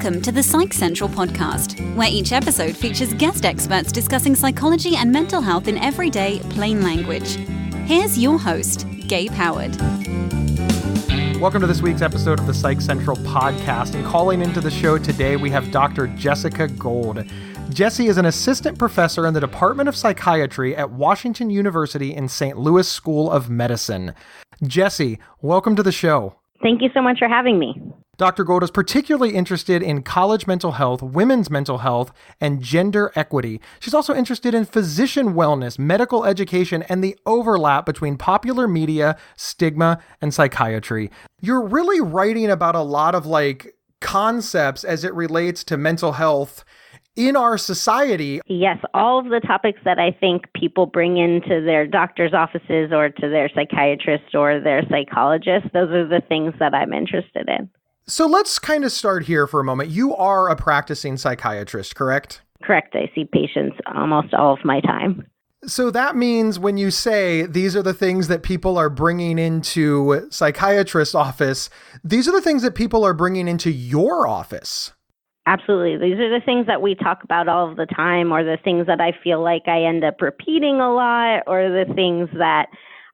Welcome to the Psych Central podcast, where each episode features guest experts discussing psychology and mental health in everyday, plain language. Here's your host, Gabe Howard. Welcome to this week's episode of the Psych Central podcast. And calling into the show today, we have Dr. Jessi Gold. Jessie is an assistant professor in the Department of Psychiatry at Washington University in St. Louis School of Medicine. Jessie, welcome to the show. Thank you so much for having me. Dr. Gold is particularly interested in college mental health, women's mental health, and gender equity. She's also interested in physician wellness, medical education, and the overlap between popular media, stigma, and psychiatry. You're really writing about a lot of concepts as it relates to mental health in our society. Yes, all of the topics that I think people bring into their doctor's offices or to their psychiatrist or their psychologist, those are the things that I'm interested in. So let's kind of start here for a moment. You are a practicing psychiatrist, correct? Correct. I see patients almost all of my time. So that means when you say these are the things that people are bringing into psychiatrist's office, these are the things that people are bringing into your office. Absolutely. These are the things that we talk about all of the time, or the things that I feel like I end up repeating a lot, or the things that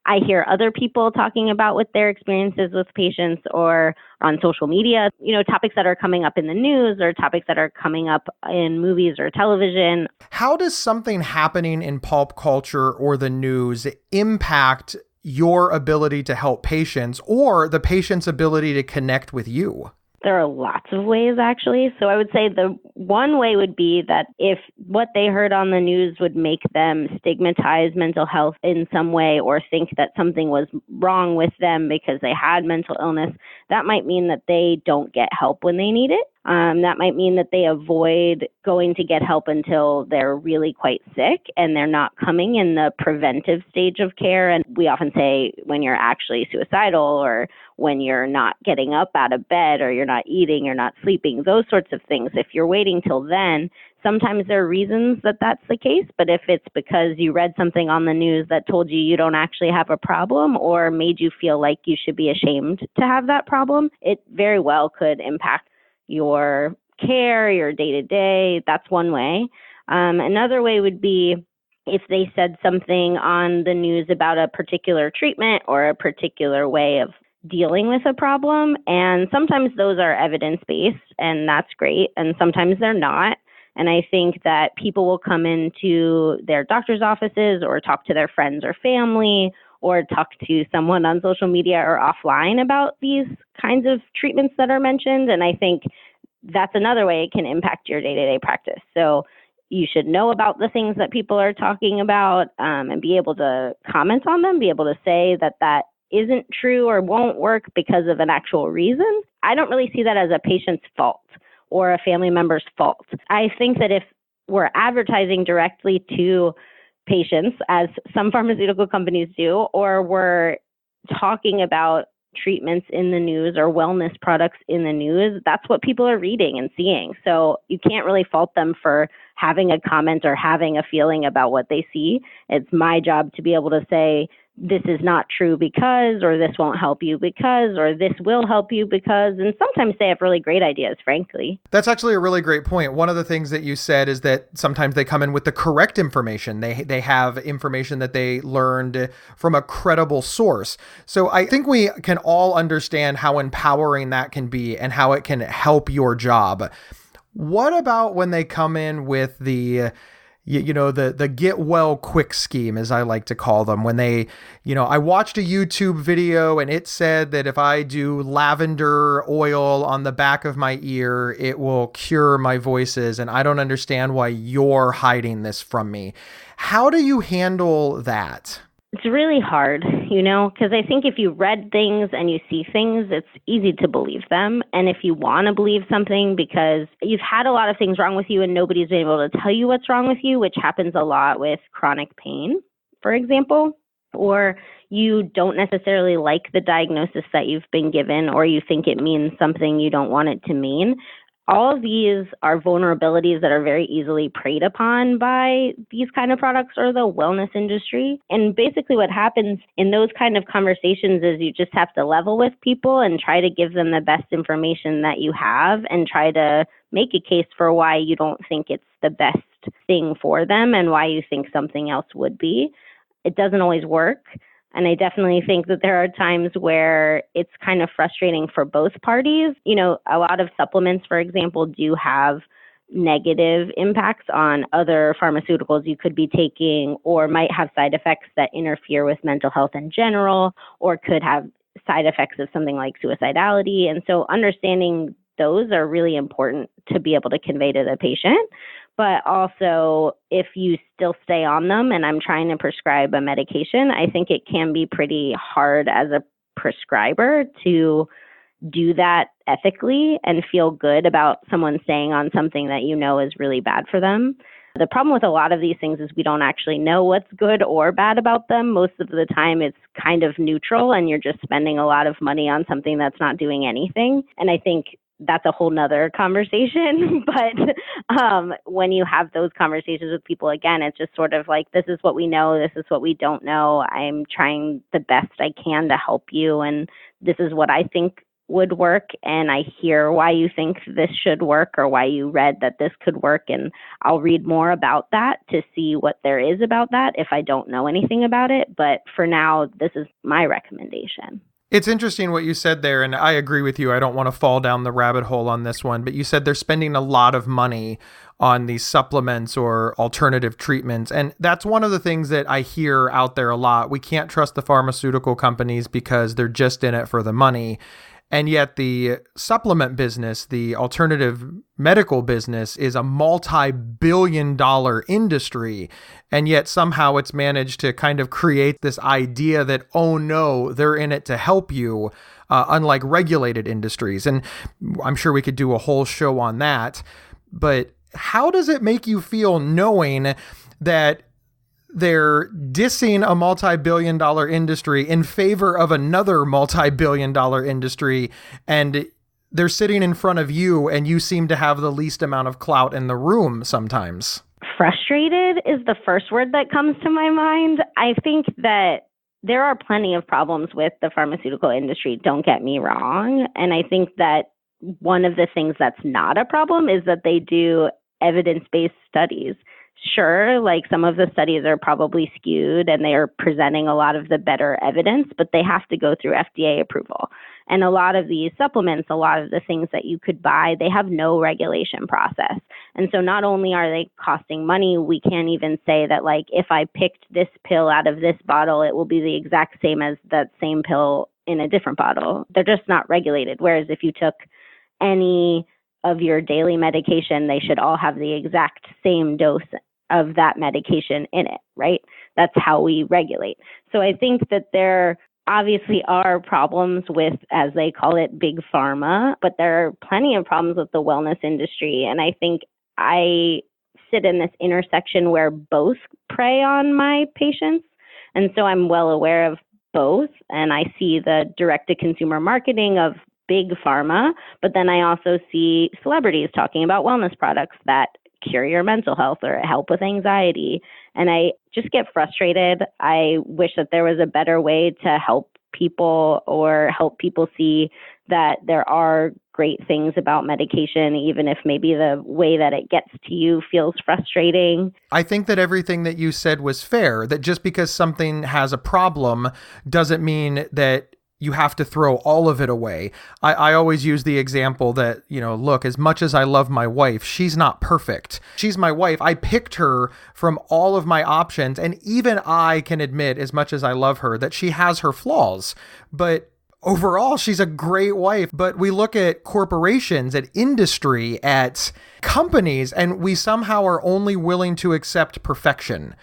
I hear other people talking about with their experiences with patients or on social media, topics that are coming up in the news or topics that are coming up in movies or television. How does something happening in pulp culture or the news impact your ability to help patients or the patient's ability to connect with you? There are lots of ways, actually. So I would say the one way would be that if what they heard on the news would make them stigmatize mental health in some way or think that something was wrong with them because they had mental illness, that might mean that they don't get help when they need it. That might mean that they avoid going to get help until they're really quite sick and they're not coming in the preventive stage of care. And we often say when you're actually suicidal or when you're not getting up out of bed or you're not eating, you're not sleeping, those sorts of things. If you're waiting till then, sometimes there are reasons that that's the case. But if it's because you read something on the news that told you you don't actually have a problem or made you feel like you should be ashamed to have that problem, it very well could impact your care, your day-to-day. That's one way. Another way would be if they said something on the news about a particular treatment or a particular way of dealing with a problem. And sometimes those are evidence-based, and that's great. And sometimes they're not. And I think that people will come into their doctor's offices or talk to their friends or family or talk to someone on social media or offline about these kinds of treatments that are mentioned. And I think that's another way it can impact your day-to-day practice. So you should know about the things that people are talking about and be able to comment on them, be able to say that that isn't true or won't work because of an actual reason. I don't really see that as a patient's fault or a family member's fault. I think that if we're advertising directly to patients, as some pharmaceutical companies do, or we're talking about treatments in the news or wellness products in the news, that's what people are reading and seeing. So you can't really fault them for having a comment or having a feeling about what they see. It's my job to be able to say, this is not true because, or this won't help you because, or this will help you because, and sometimes they have really great ideas, frankly. That's actually a really great point. One of the things that you said is that sometimes they come in with the correct information. They have information that they learned from a credible source. So I think we can all understand how empowering that can be and how it can help your job. What about when they come in with the get well quick scheme, as I like to call them, when they, I watched a YouTube video and it said that if I do lavender oil on the back of my ear, it will cure my voices. And I don't understand why you're hiding this from me. How do you handle that? It's really hard, because I think if you read things and you see things, it's easy to believe them. And if you want to believe something because you've had a lot of things wrong with you and nobody's been able to tell you what's wrong with you, which happens a lot with chronic pain, for example, or you don't necessarily like the diagnosis that you've been given, or you think it means something you don't want it to mean, all of these are vulnerabilities that are very easily preyed upon by these kind of products or the wellness industry. And basically what happens in those kind of conversations is you just have to level with people and try to give them the best information that you have and try to make a case for why you don't think it's the best thing for them and why you think something else would be. It doesn't always work. And I definitely think that there are times where it's kind of frustrating for both parties. You know, a lot of supplements, for example, do have negative impacts on other pharmaceuticals you could be taking, or might have side effects that interfere with mental health in general, or could have side effects of something like suicidality. And so understanding those are really important to be able to convey to the patient. But also, if you still stay on them and I'm trying to prescribe a medication, I think it can be pretty hard as a prescriber to do that ethically and feel good about someone staying on something that you know is really bad for them. The problem with a lot of these things is we don't actually know what's good or bad about them. Most of the time it's kind of neutral and you're just spending a lot of money on something that's not doing anything. And I think that's a whole nother conversation. But when you have those conversations with people, again, it's just sort of like, this is what we know, this is what we don't know. I'm trying the best I can to help you. And this is what I think would work. And I hear why you think this should work or why you read that this could work. And I'll read more about that to see what there is about that if I don't know anything about it. But for now, this is my recommendation. It's interesting what you said there, and I agree with you. I don't want to fall down the rabbit hole on this one, but you said they're spending a lot of money on these supplements or alternative treatments. And that's one of the things that I hear out there a lot. We can't trust the pharmaceutical companies because they're just in it for the money. And yet the supplement business, the alternative medical business, is a multi-billion-dollar industry. And yet somehow it's managed to kind of create this idea that, oh no, they're in it to help you, unlike regulated industries. And I'm sure we could do a whole show on that. But how does it make you feel knowing that they're dissing a multi-billion-dollar industry in favor of another multi-billion-dollar industry, and they're sitting in front of you and you seem to have the least amount of clout in the room sometimes? Frustrated is the first word that comes to my mind. I think that there are plenty of problems with the pharmaceutical industry, don't get me wrong. And I think that one of the things that's not a problem is that they do evidence-based studies. Sure, like some of the studies are probably skewed and they are presenting a lot of the better evidence, but they have to go through FDA approval. And a lot of these supplements, a lot of the things that you could buy, they have no regulation process. And so not only are they costing money, we can't even say that like if I picked this pill out of this bottle, it will be the exact same as that same pill in a different bottle. They're just not regulated. Whereas if you took any of your daily medication, they should all have the exact same dose of that medication in it, right? That's how we regulate. So I think that there obviously are problems with, as they call it, big pharma, but there are plenty of problems with the wellness industry. And I think I sit in this intersection where both prey on my patients. And so I'm well aware of both. And I see the direct-to-consumer marketing of big pharma, but then I also see celebrities talking about wellness products that cure your mental health or help with anxiety. And I just get frustrated. I wish that there was a better way to help people or help people see that there are great things about medication, even if maybe the way that it gets to you feels frustrating. I think that everything that you said was fair, that just because something has a problem doesn't mean that you have to throw all of it away. I always use the example that, look, as much as I love my wife, she's not perfect. She's my wife. I picked her from all of my options. And even I can admit, as much as I love her, that she has her flaws. But overall, she's a great wife. But we look at corporations, at industry, at companies, and we somehow are only willing to accept perfection.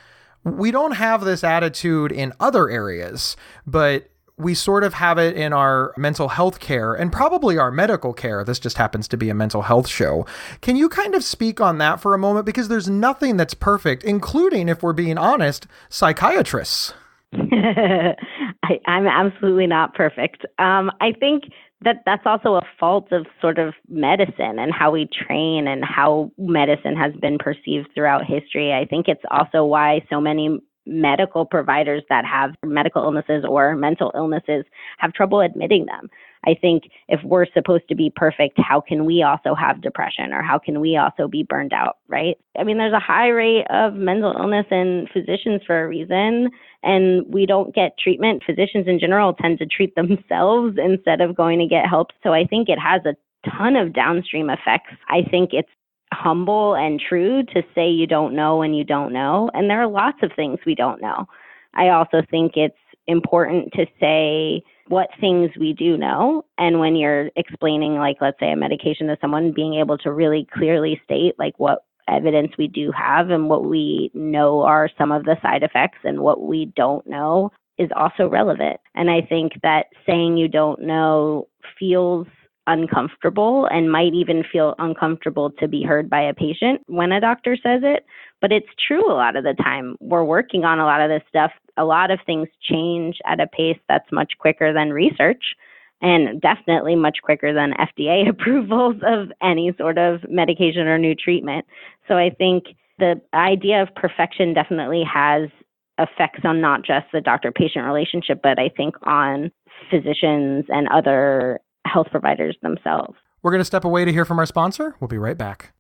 We don't have this attitude in other areas, but we sort of have it in our mental health care and probably our medical care. This just happens to be a mental health show. Can you kind of speak on that for a moment? Because there's nothing that's perfect, including, if we're being honest, psychiatrists. I'm absolutely not perfect. I think that's also a fault of sort of medicine and how we train and how medicine has been perceived throughout history. I think it's also why so many medical providers that have medical illnesses or mental illnesses have trouble admitting them. I think if we're supposed to be perfect, how can we also have depression, or how can we also be burned out, right? I mean, there's a high rate of mental illness in physicians for a reason, and we don't get treatment. Physicians in general tend to treat themselves instead of going to get help. So I think it has a ton of downstream effects. I think it's humble and true to say you don't know when you don't know, and there are lots of things we don't know. I also think it's important to say what things we do know. And when you're explaining, like, let's say a medication to someone, being able to really clearly state like what evidence we do have and what we know are some of the side effects and what we don't know is also relevant. And I think that saying you don't know feels uncomfortable and might even feel uncomfortable to be heard by a patient when a doctor says it. But it's true a lot of the time. We're working on a lot of this stuff. A lot of things change at a pace that's much quicker than research, and definitely much quicker than FDA approvals of any sort of medication or new treatment. So I think the idea of perfection definitely has effects on not just the doctor-patient relationship, but I think on physicians and other health providers themselves. We're going to step away to hear from our sponsor. We'll be right back.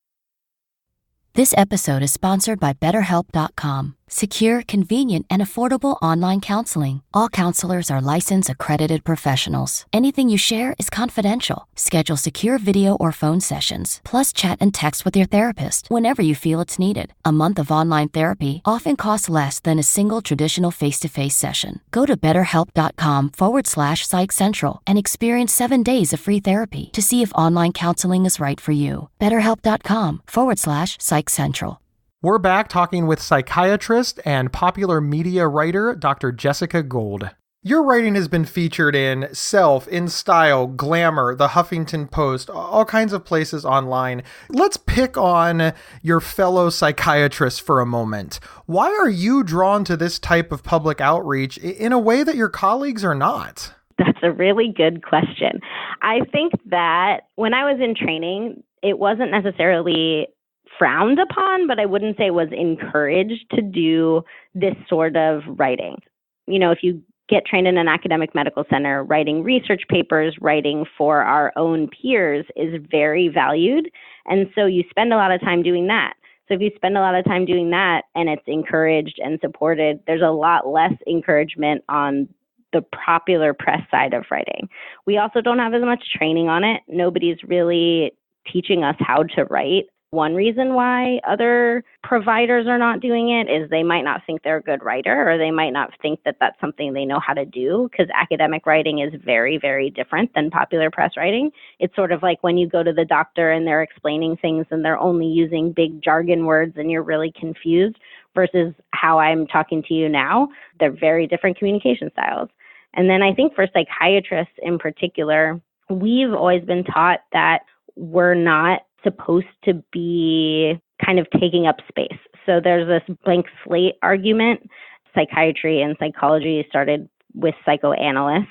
This episode is sponsored by BetterHelp.com. Secure, convenient, and affordable online counseling. All counselors are licensed, accredited professionals. Anything you share is confidential. Schedule secure video or phone sessions, plus chat and text with your therapist whenever you feel it's needed. A month of online therapy often costs less than a single traditional face-to-face session. Go to BetterHelp.com/PsychCentral and experience 7 days of free therapy to see if online counseling is right for you. BetterHelp.com/PsychCentral. We're back talking with psychiatrist and popular media writer, Dr. Jessi Gold. Your writing has been featured in Self, In Style, Glamour, The Huffington Post, all kinds of places online. Let's pick on your fellow psychiatrists for a moment. Why are you drawn to this type of public outreach in a way that your colleagues are not? That's a really good question. I think that when I was in training, it wasn't necessarily frowned upon, but I wouldn't say was encouraged to do this sort of writing. You know, if you get trained in an academic medical center, writing research papers, writing for our own peers is very valued. And so you spend a lot of time doing that. So if you spend a lot of time doing that and it's encouraged and supported, there's a lot less encouragement on the popular press side of writing. We also don't have as much training on it. Nobody's really teaching us how to write. One reason why other providers are not doing it is they might not think they're a good writer, or they might not think that that's something they know how to do, because academic writing is very, very different than popular press writing. It's sort of like when you go to the doctor and they're explaining things and they're only using big jargon words and you're really confused, versus how I'm talking to you now. They're very different communication styles. And then I think for psychiatrists in particular, we've always been taught that we're not supposed to be kind of taking up space. So there's this blank slate argument. Psychiatry and psychology started with psychoanalysts,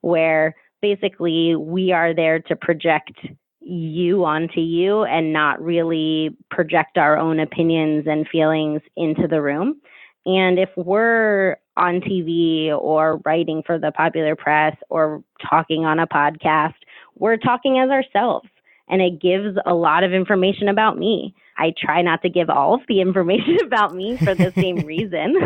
where basically we are there to project you onto you and not really project our own opinions and feelings into the room. And if we're on TV or writing for the popular press or talking on a podcast, we're talking as ourselves. And it gives a lot of information about me. I try not to give all of the information about me for the same reason,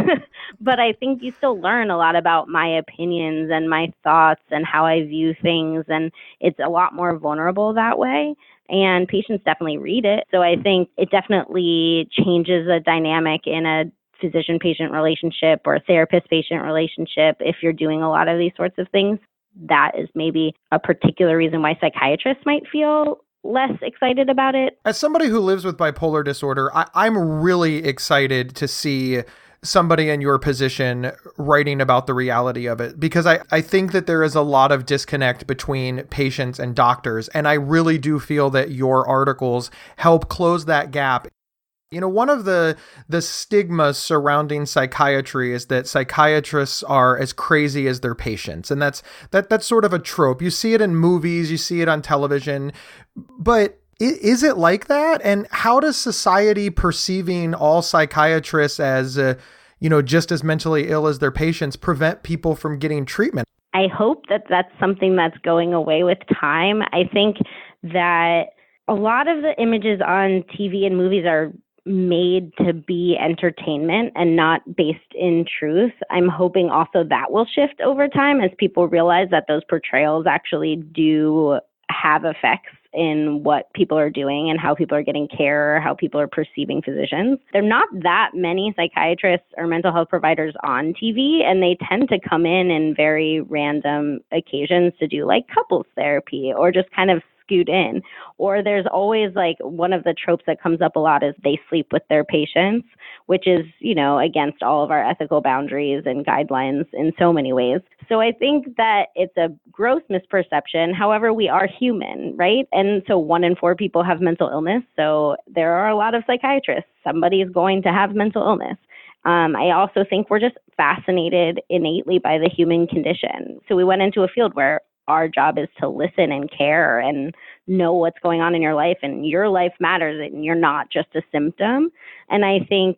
but I think you still learn a lot about my opinions and my thoughts and how I view things, and it's a lot more vulnerable that way, and patients definitely read it. So I think it definitely changes the dynamic in a physician-patient relationship or therapist-patient relationship if you're doing a lot of these sorts of things. That is maybe a particular reason why psychiatrists might feel less excited about it. As somebody who lives with bipolar disorder, I'm really excited to see somebody in your position writing about the reality of it, because I think that there is a lot of disconnect between patients and doctors. And I really do feel that your articles help close that gap. One of the stigmas surrounding psychiatry is that psychiatrists are as crazy as their patients. And that's sort of a trope. You see it in movies, you see it on television, but is it like that? And how does society perceiving all psychiatrists as, just as mentally ill as their patients prevent people from getting treatment? I hope that that's something that's going away with time. I think that a lot of the images on TV and movies are made to be entertainment and not based in truth. I'm hoping also that will shift over time as people realize that those portrayals actually do have effects in what people are doing and how people are getting care, how people are perceiving physicians. There are not that many psychiatrists or mental health providers on TV, and they tend to come in very random occasions to do like couples therapy or just kind of scoot in. Or there's always like one of the tropes that comes up a lot is they sleep with their patients, which is, against all of our ethical boundaries and guidelines in so many ways. So I think that it's a gross misperception. However, we are human, right? And so 1 in 4 people have mental illness. So there are a lot of psychiatrists. Somebody is going to have mental illness. I also think we're just fascinated innately by the human condition. So we went into a field where our job is to listen and care and know what's going on in your life, and your life matters and you're not just a symptom. And I think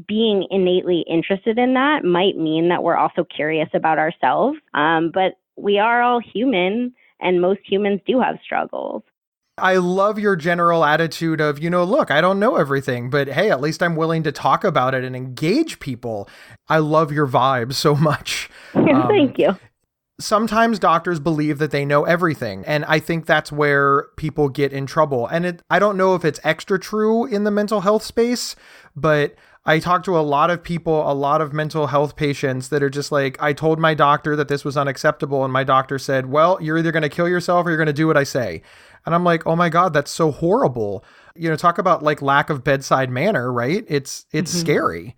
being innately interested in that might mean that we're also curious about ourselves. But we are all human, and most humans do have struggles. I love your general attitude of, look, I don't know everything, but hey, at least I'm willing to talk about it and engage people. I love your vibe so much. Thank you. Sometimes doctors believe that they know everything, and I think that's where people get in trouble. And I don't know if it's extra true in the mental health space, but I talk to a lot of people, a lot of mental health patients that are just like, I told my doctor that this was unacceptable, and my doctor said, well, you're either going to kill yourself or you're going to do what I say. And I'm like, oh my God, that's so horrible. Talk about like lack of bedside manner, right? It's scary.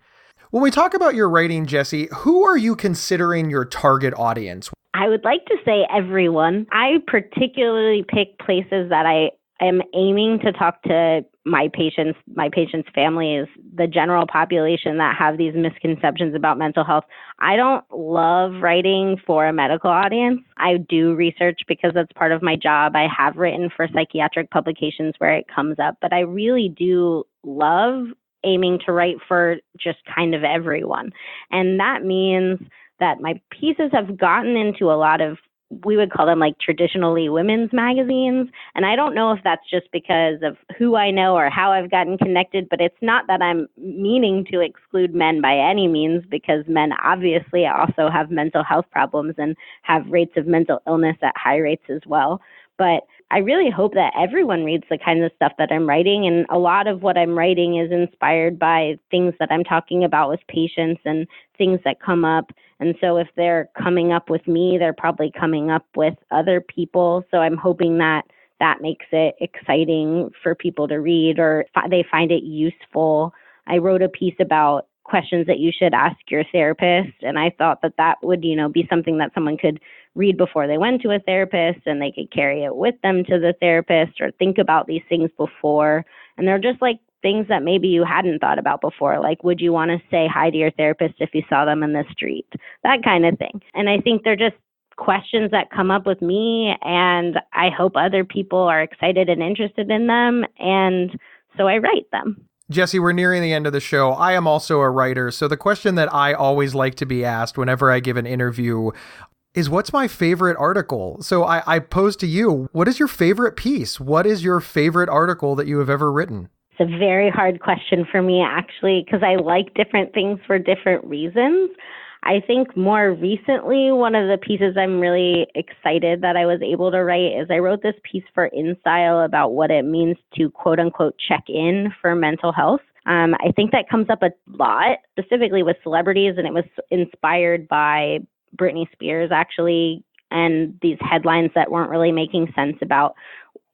When we talk about your writing, Jessie, who are you considering your target audience? I would like to say everyone. I particularly pick places that I am aiming to talk to my patients' families, the general population that have these misconceptions about mental health. I don't love writing for a medical audience. I do research because that's part of my job. I have written for psychiatric publications where it comes up, but I really do love aiming to write for just kind of everyone. And that means that my pieces have gotten into a lot of, we would call them like traditionally women's magazines. And I don't know if that's just because of who I know or how I've gotten connected, but it's not that I'm meaning to exclude men by any means, because men obviously also have mental health problems and have rates of mental illness at high rates as well. But I really hope that everyone reads the kind of stuff that I'm writing. And a lot of what I'm writing is inspired by things that I'm talking about with patients and things that come up. And so if they're coming up with me, they're probably coming up with other people. So I'm hoping that that makes it exciting for people to read, or they find it useful. I wrote a piece about questions that you should ask your therapist. And I thought that that would, be something that someone could read before they went to a therapist, and they could carry it with them to the therapist or think about these things before. And they're just like things that maybe you hadn't thought about before. Like, would you want to say hi to your therapist if you saw them in the street? That kind of thing. And I think they're just questions that come up with me, and I hope other people are excited and interested in them. And so I write them. Jessie, we're nearing the end of the show. I am also a writer. So the question that I always like to be asked whenever I give an interview is, what's my favorite article? So I pose to you, what is your favorite piece? What is your favorite article that you have ever written? It's a very hard question for me, actually, because I like different things for different reasons. I think more recently, one of the pieces I'm really excited that I was able to write is I wrote this piece for InStyle about what it means to quote unquote check in for mental health. I think that comes up a lot, specifically with celebrities, and it was inspired by Britney Spears, actually, and these headlines that weren't really making sense about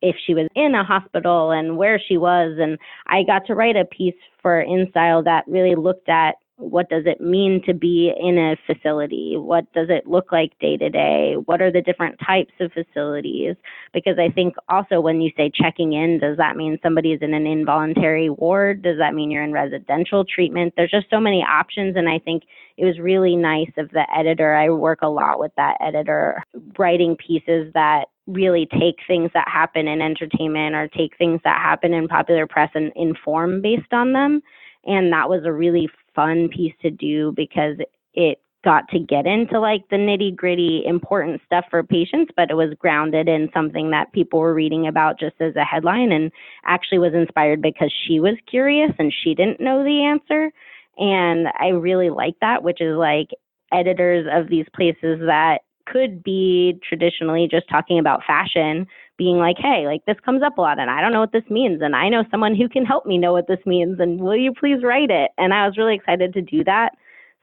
if she was in a hospital and where she was. And I got to write a piece for InStyle that really looked at What does it mean to be in a facility? What does it look like day to day? What are the different types of facilities? Because I think also when you say checking in, does that mean somebody is in an involuntary ward? Does that mean you're in residential treatment? There's just so many options. And I think it was really nice of the editor. I work a lot with that editor, writing pieces that really take things that happen in entertainment or take things that happen in popular press and inform based on them. And that was a really fun piece to do because it got to get into like the nitty gritty important stuff for patients, but it was grounded in something that people were reading about just as a headline, and actually was inspired because she was curious and she didn't know the answer. And I really like that, which is like editors of these places that could be traditionally just talking about fashion, being like, hey, like this comes up a lot and I don't know what this means. And I know someone who can help me know what this means. And will you please write it? And I was really excited to do that.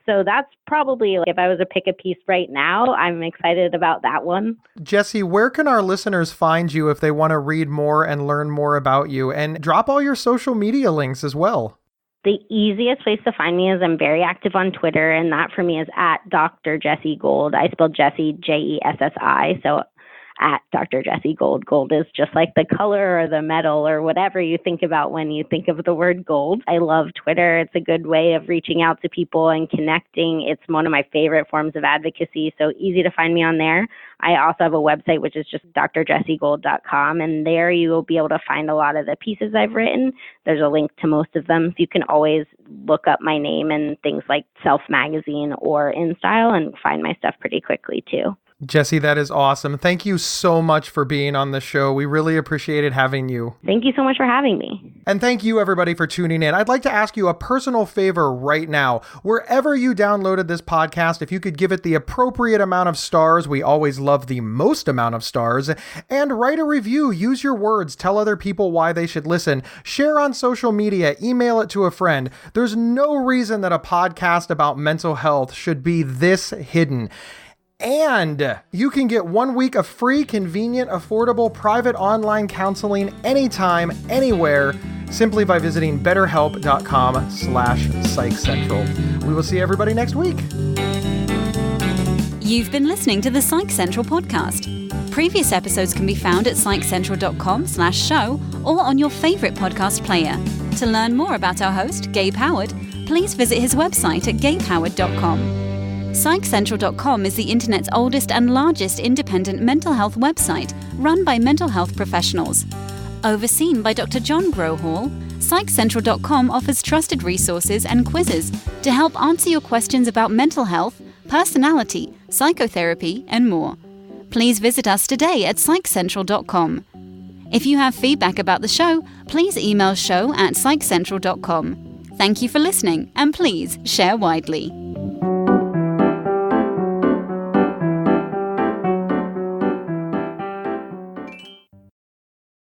So that's probably, like, if I was to pick a piece right now, I'm excited about that one. Jessie, where can our listeners find you if they want to read more and learn more about you? And drop all your social media links as well. The easiest place to find me is I'm very active on Twitter, and that for me is at Dr. Jessi Gold. I spelled Jessie, Jessi, so at Dr. Jessi Gold. Gold is just like the color or the metal or whatever you think about when you think of the word gold. I love Twitter. It's a good way of reaching out to people and connecting. It's one of my favorite forms of advocacy, so easy to find me on there. I also have a website, which is just drjessigold.com, and there you will be able to find a lot of the pieces I've written. There's a link to most of them, so you can always look up my name in things like Self Magazine or InStyle and find my stuff pretty quickly too. Jessie, that is awesome. Thank you so much for being on the show. We really appreciated having you. Thank you so much for having me. And thank you, everybody, for tuning in. I'd like to ask you a personal favor right now. Wherever you downloaded this podcast, if you could give it the appropriate amount of stars, we always love the most amount of stars, and write a review. Use your words. Tell other people why they should listen. Share on social media. Email it to a friend. There's no reason that a podcast about mental health should be this hidden. And you can get 1 week of free, convenient, affordable, private online counseling anytime, anywhere, simply by visiting betterhelp.com/psychcentral. We will see everybody next week. You've been listening to the Psych Central podcast. Previous episodes can be found at psychcentral.com/show or on your favorite podcast player. To learn more about our host, Gabe Howard, please visit his website at gabehoward.com. PsychCentral.com is the internet's oldest and largest independent mental health website run by mental health professionals. Overseen by Dr. John Grohall, PsychCentral.com offers trusted resources and quizzes to help answer your questions about mental health, personality, psychotherapy, and more. Please visit us today at PsychCentral.com. If you have feedback about the show, please email show@psychcentral.com. Thank you for listening, and please share widely.